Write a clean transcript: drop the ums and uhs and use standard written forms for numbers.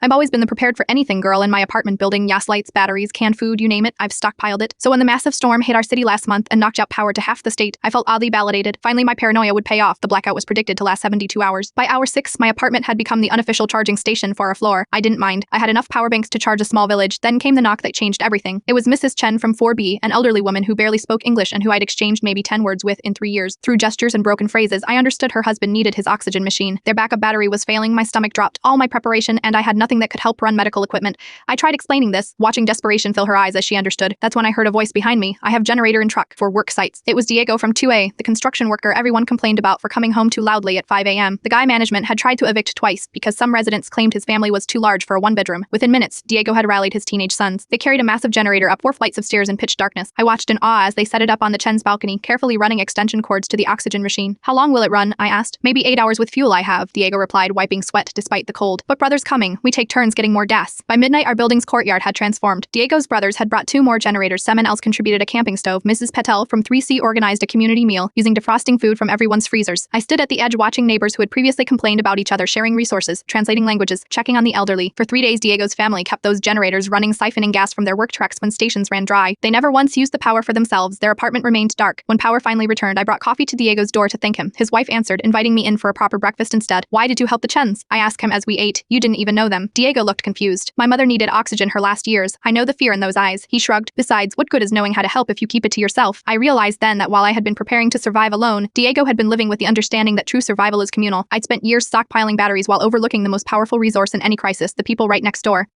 I've always been the prepared for anything girl in my apartment building. Gas lights, batteries, canned food, you name it, I've stockpiled it. So when the massive storm hit our city last month and knocked out power to half the state, I felt oddly validated. Finally, my paranoia would pay off. The blackout was predicted to last 72 hours. By hour 6, my apartment had become the unofficial charging station for our floor. I didn't mind. I had enough power banks to charge a small village. Then came the knock that changed everything. It was Mrs. Chen from 4B, an elderly woman who barely spoke English and who I'd exchanged maybe 10 words with in 3 years. Through gestures and broken phrases, I understood her husband needed his oxygen machine. Their backup battery was failing, my stomach dropped, all my preparation, and I had nothing that could help run medical equipment. I tried explaining this, watching desperation fill her eyes as she understood. That's when I heard a voice behind me. I have generator in truck for work sites. It was Diego from 2A, the construction worker everyone complained about for coming home too loudly at 5 a.m. The guy management had tried to evict twice because some residents claimed his family was too large for a one-bedroom. Within minutes, Diego had rallied his teenage sons. They carried a massive generator up 4 flights of stairs in pitch darkness. I watched in awe as they set it up on the Chen's balcony, carefully running extension cords to the oxygen machine. How long will it run? I asked. Maybe 8 hours with fuel I have, Diego replied, wiping sweat despite the cold. But brother's coming. We take turns getting more gas. By midnight, our building's courtyard had transformed. Diego's brothers had brought 2 more generators. Someone else contributed a camping stove. Mrs. Patel from 3C organized a community meal, using defrosting food from everyone's freezers. I stood at the edge watching neighbors who had previously complained about each other sharing resources, translating languages, checking on the elderly. For 3 days, Diego's family kept those generators running, siphoning gas from their work trucks when stations ran dry. They never once used the power for themselves. Their apartment remained dark. When power finally returned, I brought coffee to Diego's door to thank him. His wife answered, inviting me in for a proper breakfast instead. Why did you help the Chens? I asked him as we ate. You didn't even know them. Diego looked confused. My mother needed oxygen her last years. I know the fear in those eyes. He shrugged. Besides, what good is knowing how to help if you keep it to yourself? I realized then that while I had been preparing to survive alone, Diego had been living with the understanding that true survival is communal. I'd spent years stockpiling batteries while overlooking the most powerful resource in any crisis, the people right next door.